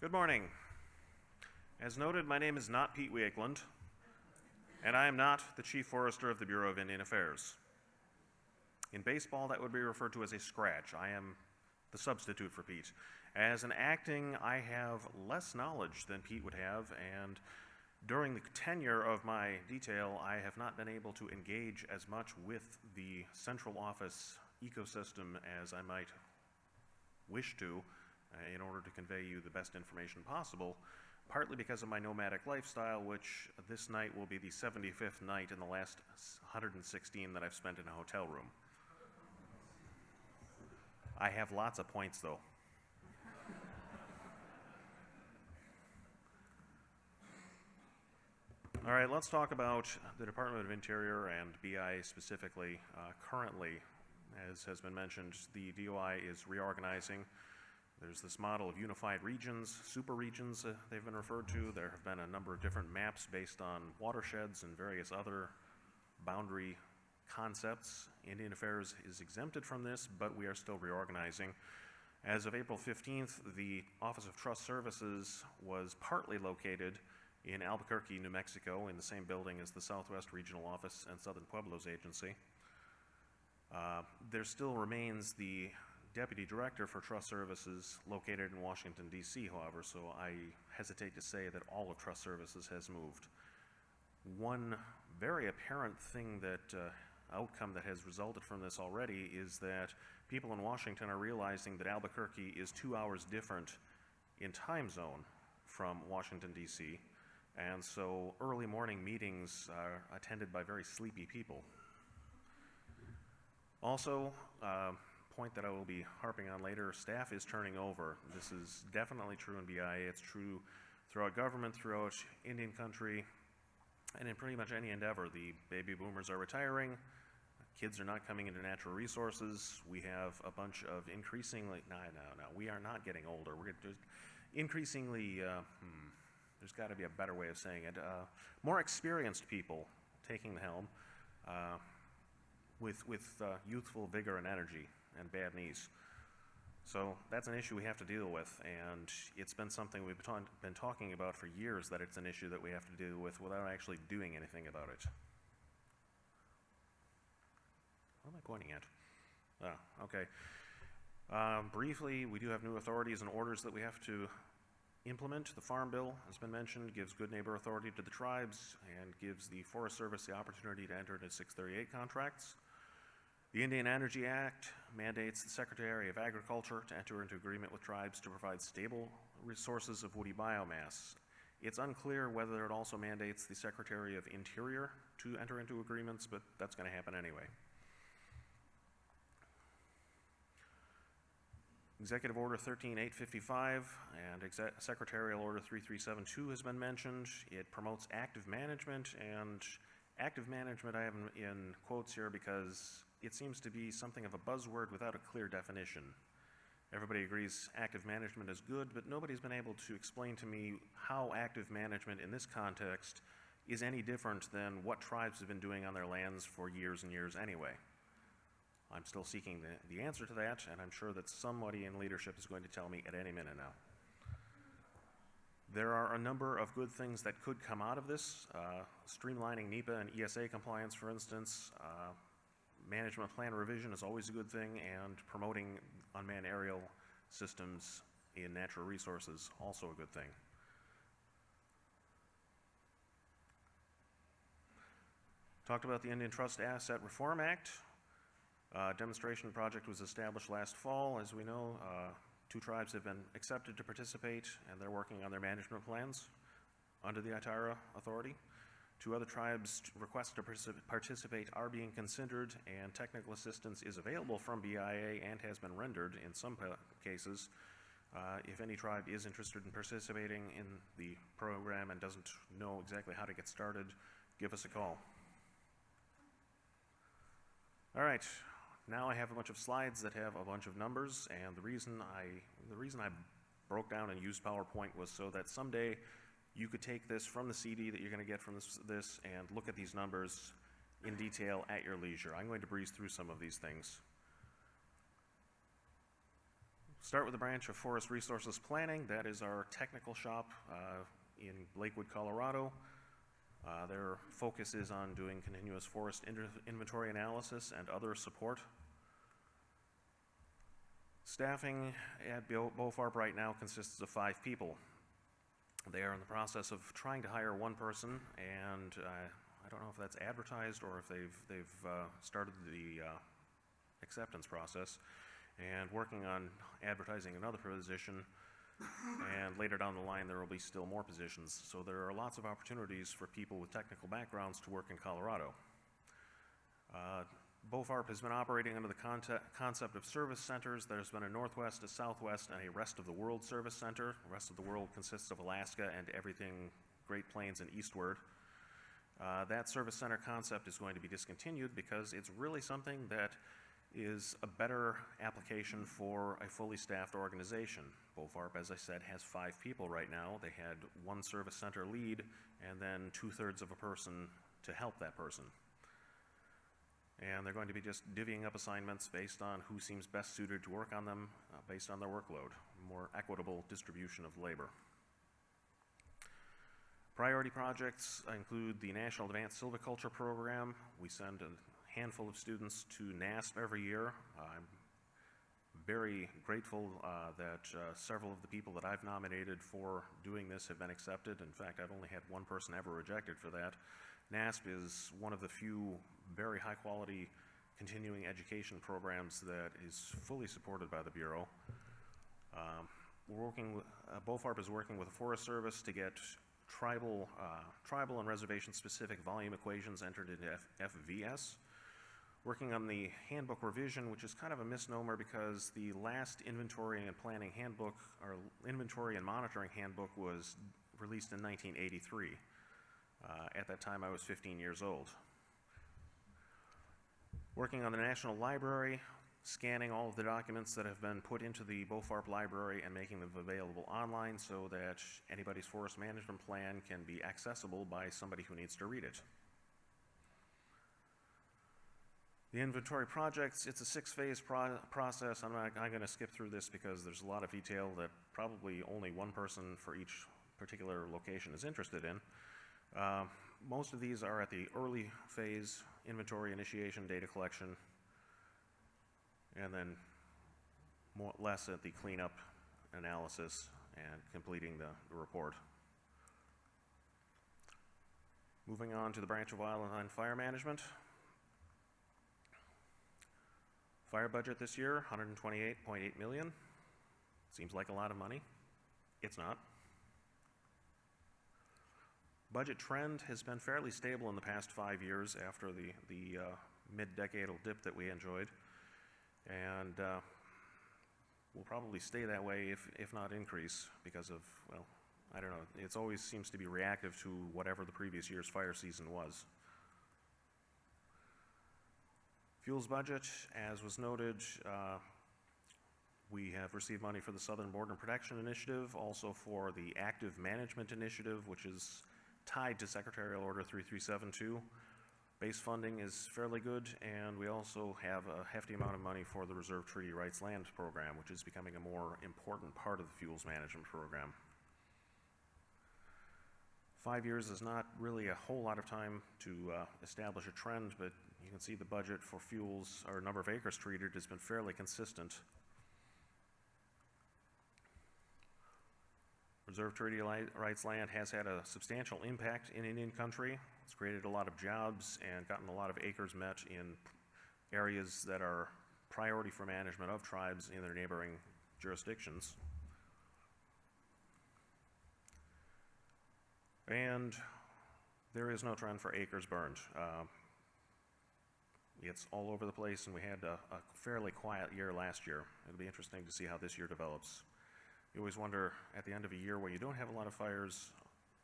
Good morning. As noted, my name is not Pete Wakeland, and I am not the Chief Forester of the Bureau of Indian Affairs. In baseball, that would be referred to as a scratch. I am the substitute for Pete. As an acting, I have less knowledge than Pete would have, and during the tenure of my detail, I have not been able to engage as much with the central office ecosystem as I might wish to in order to convey you the best information possible, partly because of my nomadic lifestyle, which this night will be the 75th night in the last 116 that I've spent in a hotel room. I have lots of points, though. All right, let's talk about the Department of Interior and BI specifically. Currently, as has been mentioned, the DOI is reorganizing. There's this model of unified regions, super regions they've been referred to. There have been a number of different maps based on watersheds and various other boundary concepts. Indian Affairs is exempted from this, but we are still reorganizing. As of April 15th, the Office of Trust Services was partly located in Albuquerque, New Mexico, in the same building as the Southwest Regional Office and Southern Pueblos Agency. There still remains the Deputy Director for Trust Services located in Washington, D.C., however, so I hesitate to say that all of Trust Services has moved. One very apparent thing outcome that has resulted from this already is that people in Washington are realizing that Albuquerque is 2 hours different in time zone from Washington, D.C., and so early morning meetings are attended by very sleepy people. Also, point that I will be harping on later, staff is turning over. This is definitely true in BIA. It's true throughout government, throughout Indian country, and in pretty much any endeavor. The baby boomers are retiring. Kids are not coming into natural resources. We have a bunch of increasingly, no, we are not getting older. We're just increasingly, there's got to be a better way of saying it, more experienced people taking the helm with youthful vigor and energy and bad knees. So that's an issue we have to deal with, and it's been something we've been talking about for years, that it's an issue that we have to deal with without actually doing anything about it. What am I pointing at? Oh, okay. Briefly, we do have new authorities and orders that we have to implement. The Farm Bill, has been mentioned, gives good neighbor authority to the tribes and gives the Forest Service the opportunity to enter into 638 contracts. The Indian Energy Act mandates the Secretary of Agriculture to enter into agreement with tribes to provide stable resources of woody biomass. It's unclear whether it also mandates the Secretary of Interior to enter into agreements, but that's going to happen anyway. Executive Order 13855 and Secretarial Order 3372 has been mentioned. It promotes active management, and active management I have in quotes here because it seems to be something of a buzzword without a clear definition. Everybody agrees active management is good, but nobody's been able to explain to me how active management in this context is any different than what tribes have been doing on their lands for years and years anyway. I'm still seeking the answer to that, and I'm sure that somebody in leadership is going to tell me at any minute now. There are a number of good things that could come out of this, streamlining NEPA and ESA compliance, for instance. Management plan revision is always a good thing, and promoting unmanned aerial systems in natural resources, also a good thing. Talked about the Indian Trust Asset Reform Act. Demonstration project was established last fall. As we know, 2 tribes have been accepted to participate, and they're working on their management plans under the ITARA authority. 2 other tribes' requests to participate are being considered, and technical assistance is available from BIA and has been rendered in some cases. If any tribe is interested in participating in the program and doesn't know exactly how to get started, give us a call. All right, now I have a bunch of slides that have a bunch of numbers, and the reason I broke down and used PowerPoint was so that someday you could take this from the CD that you're going to get from this and look at these numbers in detail at your leisure. I'm going to breeze through some of these things. Start with the branch of Forest Resources Planning. That is our technical shop in Lakewood, Colorado. Their focus is on doing continuous forest inventory analysis and other support. Staffing at BOFARP right now consists of 5 people. They are in the process of trying to hire 1 person, and I don't know if that's advertised or if they've started the acceptance process, and working on advertising another position, and later down the line there will be still more positions. So there are lots of opportunities for people with technical backgrounds to work in Colorado. BOFARP has been operating under the concept of service centers. There's been a Northwest, a Southwest, and a Rest of the World service center. The rest of the world consists of Alaska and everything Great Plains and eastward. That service center concept is going to be discontinued because it's really something that is a better application for a fully staffed organization. BOFARP, as I said, has 5 people right now. They had 1 service center lead and then 2/3 of a person to help that person. And they're going to be just divvying up assignments based on who seems best suited to work on them based on their workload. More equitable distribution of labor. Priority projects include the National Advanced Silviculture Program. We send a handful of students to NASP every year. I'm very grateful that several of the people that I've nominated for doing this have been accepted. In fact, I've only had 1 person ever rejected for that. NASP is one of the few very high quality continuing education programs that is fully supported by the Bureau. BOFARP is working with the Forest Service to get tribal and reservation specific volume equations entered into FVS. Working on the handbook revision, which is kind of a misnomer because the last inventory and planning handbook, or inventory and monitoring handbook, was released in 1983. At that time I was 15 years old. Working on the National Library, scanning all of the documents that have been put into the BOFARP library and making them available online so that anybody's forest management plan can be accessible by somebody who needs to read it. The inventory projects, it's a 6-phase process. I'm going to skip through this because there's a lot of detail that probably only 1 person for each particular location is interested in. Most of these are at the early phase, inventory initiation, data collection, and then less at the cleanup, analysis, and completing the report. Moving on to the branch of wildland fire management. Fire budget this year, $128.8 million. Seems like a lot of money. It's not. Budget trend has been fairly stable in the past 5 years after the mid-decadal dip that we enjoyed, and will probably stay that way if not increase because of, well, I don't know, it always seems to be reactive to whatever the previous year's fire season was. Fuels budget, as was noted, we have received money for the Southern Border Protection Initiative, also for the Active Management Initiative, which is tied to Secretarial Order 3372. Base funding is fairly good, and we also have a hefty amount of money for the Reserve Treaty Rights Land Program, which is becoming a more important part of the fuels management program. 5 years is not really a whole lot of time to establish a trend, but you can see the budget for fuels, or number of acres treated, has been fairly consistent. Reserve Treaty Rights land has had a substantial impact in Indian country. It's created a lot of jobs and gotten a lot of acres met in areas that are priority for management of tribes in their neighboring jurisdictions. And there is no trend for acres burned. It's all over the place, and we had a fairly quiet year last year. It'll be interesting to see how this year develops. You always wonder at the end of a year when you don't have a lot of fires,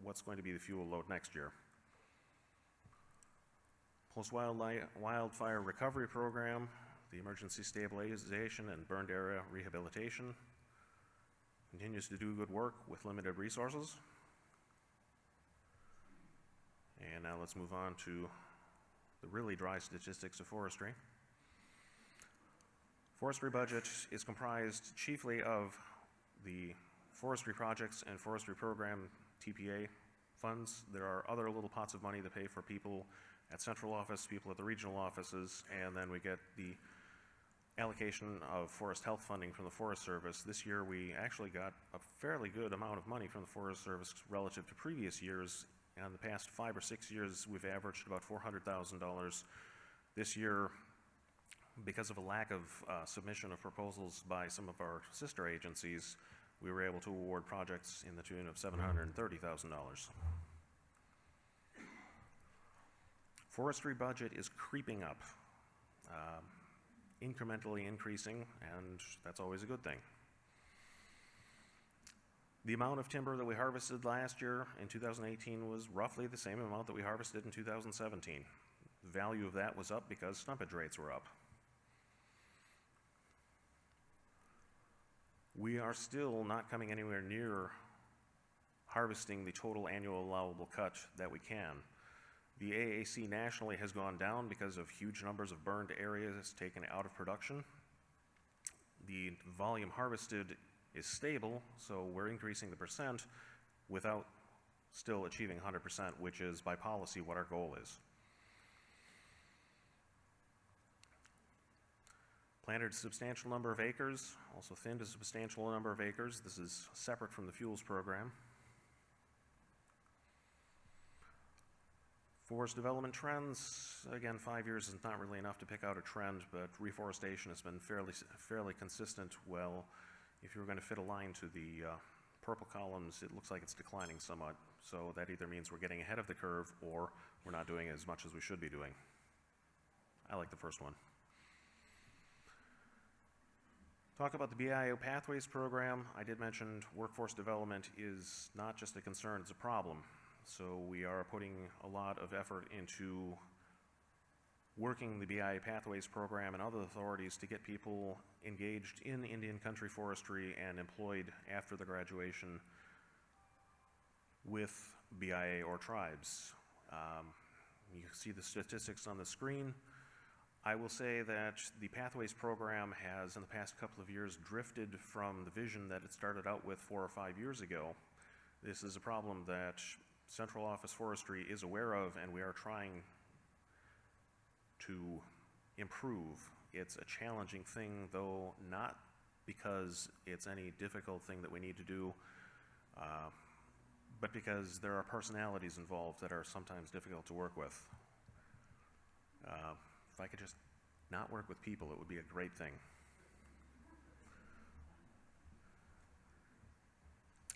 what's going to be the fuel load next year. Post-wildfire recovery program, the emergency stabilization and burned area rehabilitation, continues to do good work with limited resources. And now let's move on to the really dry statistics of forestry. Forestry budget is comprised chiefly of the forestry projects and forestry program TPA funds. There are other little pots of money that pay for people at central office, people at the regional offices, and then we get the allocation of forest health funding from the Forest Service. This year we actually got a fairly good amount of money from the Forest Service relative to previous years. In the past 5 or 6 years we've averaged about $400,000. This year, because of a lack of submission of proposals by some of our sister agencies, we were able to award projects in the tune of $730,000. Forestry budget is creeping up, incrementally increasing, and that's always a good thing. The amount of timber that we harvested last year in 2018 was roughly the same amount that we harvested in 2017. The value of that was up because stumpage rates were up. We are still not coming anywhere near harvesting the total annual allowable cut that we can. The AAC nationally has gone down because of huge numbers of burned areas taken out of production. The volume harvested is stable, so we're increasing the percent without still achieving 100%, which is by policy what our goal is. Planted a substantial number of acres, also thinned a substantial number of acres. This is separate from the fuels program. Forest development trends, again, 5 years is not really enough to pick out a trend, but reforestation has been fairly consistent. Well, if you were going to fit a line to the purple columns, it looks like it's declining somewhat. So that either means we're getting ahead of the curve or we're not doing as much as we should be doing. I like the first one. Talk about the BIO Pathways program. I did mention workforce development is not just a concern, it's a problem. So we are putting a lot of effort into working the BIO Pathways program and other authorities to get people engaged in Indian country forestry and employed after the graduation with BIA or tribes. You can see the statistics on the screen. I will say that the Pathways program has, in the past couple of years, drifted from the vision that it started out with 4 or 5 years ago. This is a problem that Central Office Forestry is aware of, and we are trying to improve. It's a challenging thing, though not because it's any difficult thing that we need to do, but because there are personalities involved that are sometimes difficult to work with. If I could just not work with people, it would be a great thing.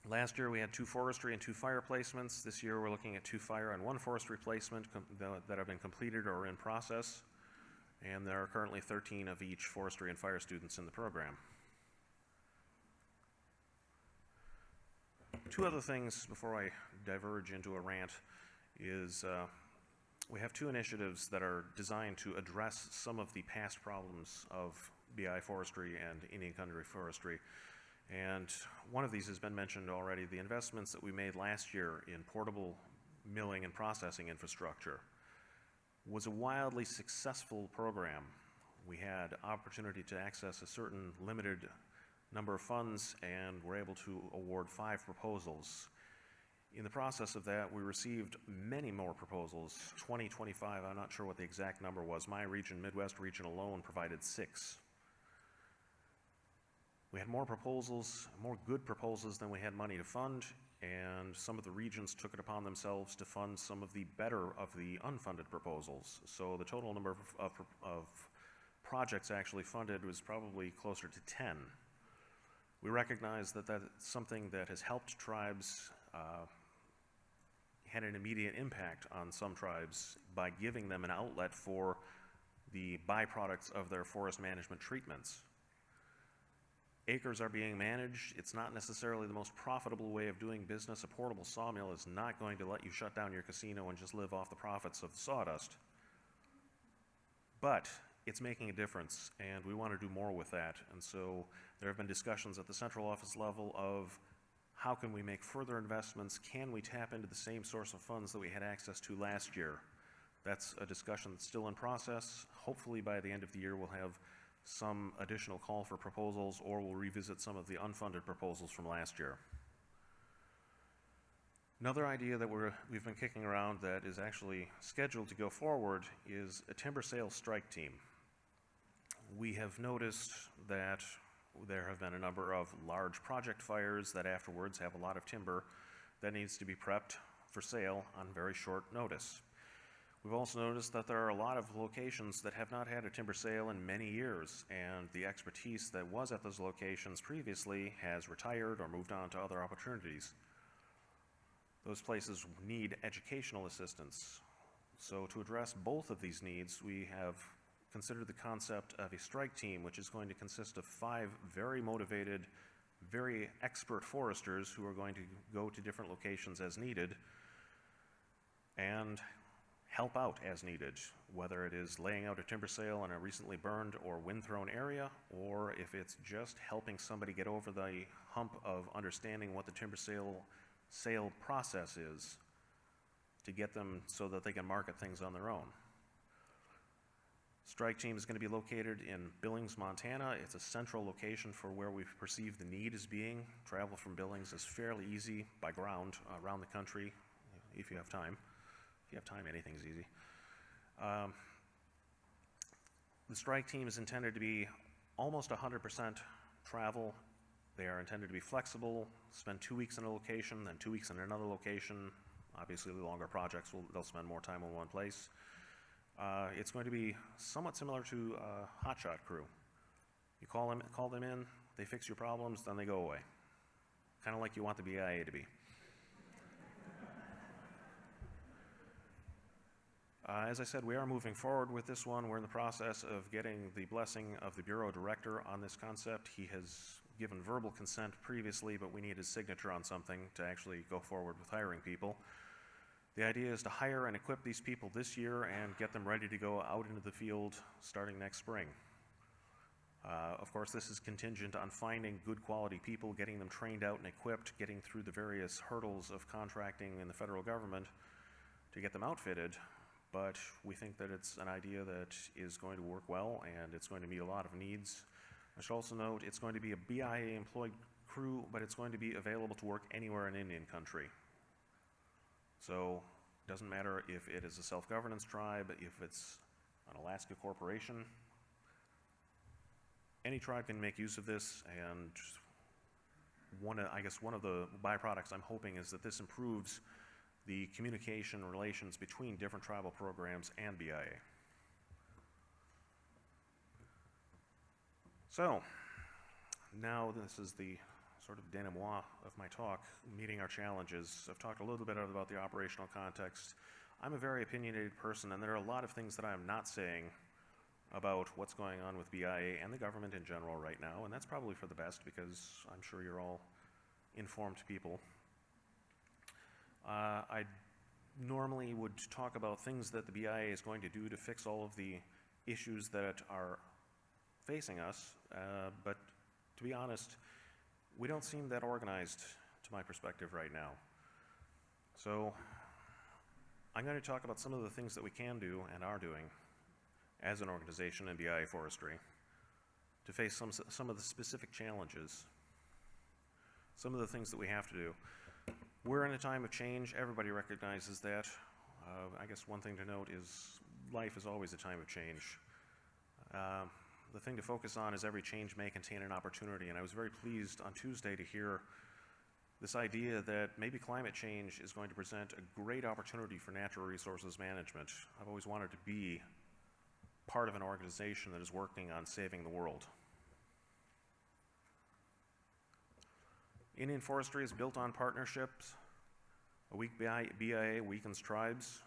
Last year we had 2 forestry and 2 fire placements. This year we're looking at 2 fire and 1 forestry placement that have been completed or are in process. And there are currently 13 of each forestry and fire students in the program. 2 other things before I diverge into a rant is we have 2 initiatives that are designed to address some of the past problems of BI forestry and Indian country forestry. And one of these has been mentioned already, the investments that we made last year in portable milling and processing infrastructure was a wildly successful program. We had opportunity to access a certain limited number of funds and were able to award 5 proposals. In the process of that, we received many more proposals, 20, 25, I'm not sure what the exact number was. My region, Midwest region alone, provided 6. We had more proposals, more good proposals than we had money to fund, and some of the regions took it upon themselves to fund some of the better of the unfunded proposals. So the total number of projects actually funded was probably closer to 10. We recognize that that's something that has helped tribes, had an immediate impact on some tribes by giving them an outlet for the byproducts of their forest management treatments. Acres are being managed. It's not necessarily the most profitable way of doing business. A portable sawmill is not going to let you shut down your casino and just live off the profits of the sawdust. But it's making a difference, and we want to do more with that. And so there have been discussions at the central office level of how can we make further investments? Can we tap into the same source of funds that we had access to last year? That's a discussion that's still in process. Hopefully by the end of the year we'll have some additional call for proposals, or we'll revisit some of the unfunded proposals from last year. Another idea that we've been kicking around that is actually scheduled to go forward is a timber sales strike team. We have noticed that there have been a number of large project fires that afterwards have a lot of timber that needs to be prepped for sale on very short notice. We've also noticed that there are a lot of locations that have not had a timber sale in many years, and the expertise that was at those locations previously has retired or moved on to other opportunities. Those places need educational assistance. So to address both of these needs, we have considered the concept of a strike team, which is going to consist of 5 very motivated, very expert foresters who are going to go to different locations as needed and help out as needed, whether it is laying out a timber sale in a recently burned or wind-thrown area, or if it's just helping somebody get over the hump of understanding what the timber sale process is to get them so that they can market things on their own. Strike team is going to be located in Billings, Montana. It's a central location for where we perceive the need as being. Travel from Billings is fairly easy by ground around the country if you have time. If you have time, anything's easy. The strike team is intended to be almost 100% travel. They are intended to be flexible, spend 2 weeks in a location, then 2 weeks in another location. Obviously, the longer projects, they'll spend more time in one place. It's going to be somewhat similar to a hotshot crew. You call them in, they fix your problems, then they go away. Kind of like you want the BIA to be. As I said, we are moving forward with this one. We're in the process of getting the blessing of the Bureau Director on this concept. He has given verbal consent previously, but we need his signature on something to actually go forward with hiring people. The idea is to hire and equip these people this year and get them ready to go out into the field starting next spring. Of course, this is contingent on finding good quality people, getting them trained out and equipped, getting through the various hurdles of contracting in the federal government to get them outfitted. But we think that it's an idea that is going to work well, and it's going to meet a lot of needs. I should also note it's going to be a BIA employed crew, but it's going to be available to work anywhere in Indian country. So it doesn't matter if it is a self-governance tribe, if it's an Alaska corporation. Any tribe can make use of this, and I guess one of the byproducts I'm hoping is that this improves the communication relations between different tribal programs and BIA. So, now this is the sort of denouement of my talk, meeting our challenges. I've talked a little bit about the operational context. I'm a very opinionated person, and there are a lot of things that I'm not saying about what's going on with BIA and the government in general right now, and that's probably for the best because I'm sure you're all informed people. I normally would talk about things that the BIA is going to do to fix all of the issues that are facing us, but to be honest, we don't seem that organized to my perspective right now. So I'm going to talk about some of the things that we can do and are doing as an organization in BIA Forestry to face some of the specific challenges, some of the things that we have to do. We're in a time of change. Everybody recognizes that. I guess one thing to note is life is always a time of change. The thing to focus on is every change may contain an opportunity, and I was very pleased on Tuesday to hear this idea that maybe climate change is going to present a great opportunity for natural resources management. I've always wanted to be part of an organization that is working on saving the world. Indian forestry is built on partnerships. A weak BIA weakens tribes.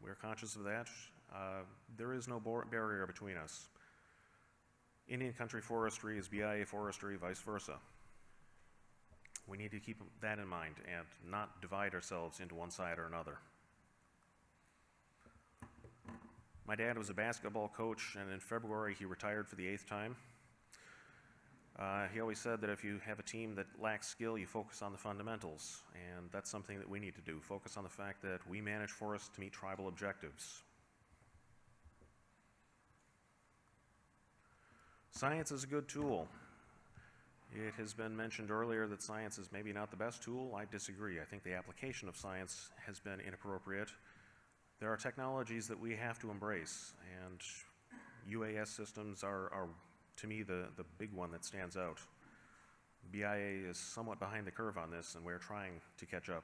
We're conscious of that. There is no barrier between us. Indian country forestry is BIA forestry, vice versa. We need to keep that in mind and not divide ourselves into one side or another. My dad was a basketball coach, and in February he retired for the 8th time. He always said that if you have a team that lacks skill, you focus on the fundamentals, and that's something that we need to do. Focus on the fact that we manage forests to meet tribal objectives. Science is a good tool. It has been mentioned earlier that science is maybe not the best tool. I disagree. I think the application of science has been inappropriate. There are technologies that we have to embrace, and UAS systems are to me, the big one that stands out. BIA is somewhat behind the curve on this, and we're trying to catch up.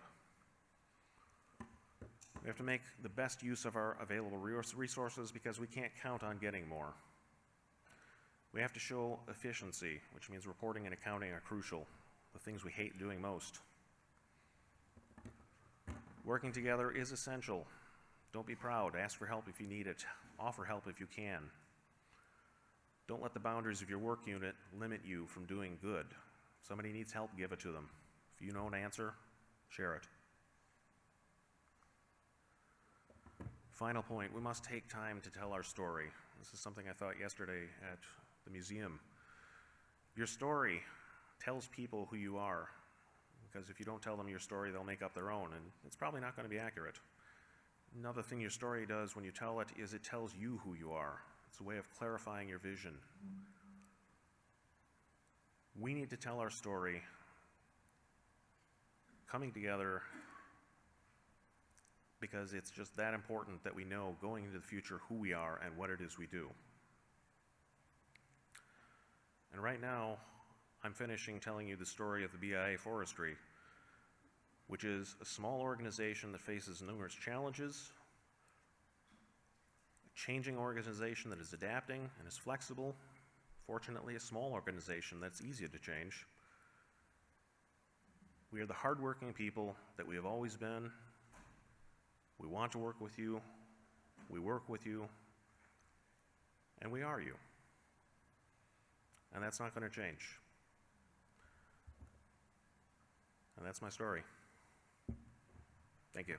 We have to make the best use of our available resources because we can't count on getting more. We have to show efficiency, which means reporting and accounting are crucial, the things we hate doing most. Working together is essential. Don't be proud. Ask for help if you need it. Offer help if you can. Don't let the boundaries of your work unit limit you from doing good. If somebody needs help, give it to them. If you know an answer, share it. Final point, we must take time to tell our story. This is something I thought yesterday at the museum. Your story tells people who you are, because if you don't tell them your story, they'll make up their own, and it's probably not going to be accurate. Another thing your story does when you tell it is it tells you who you are. It's a way of clarifying your vision. We need to tell our story, coming together, because it's just that important that we know going into the future who we are and what it is we do. And right now, I'm finishing telling you the story of the BIA Forestry, which is a small organization that faces numerous challenges, a changing organization that is adapting and is flexible, fortunately a small organization that's easy to change. We are the hardworking people that we have always been. We want to work with you, we work with you, and we are you. And that's not going to change. And that's my story. Thank you.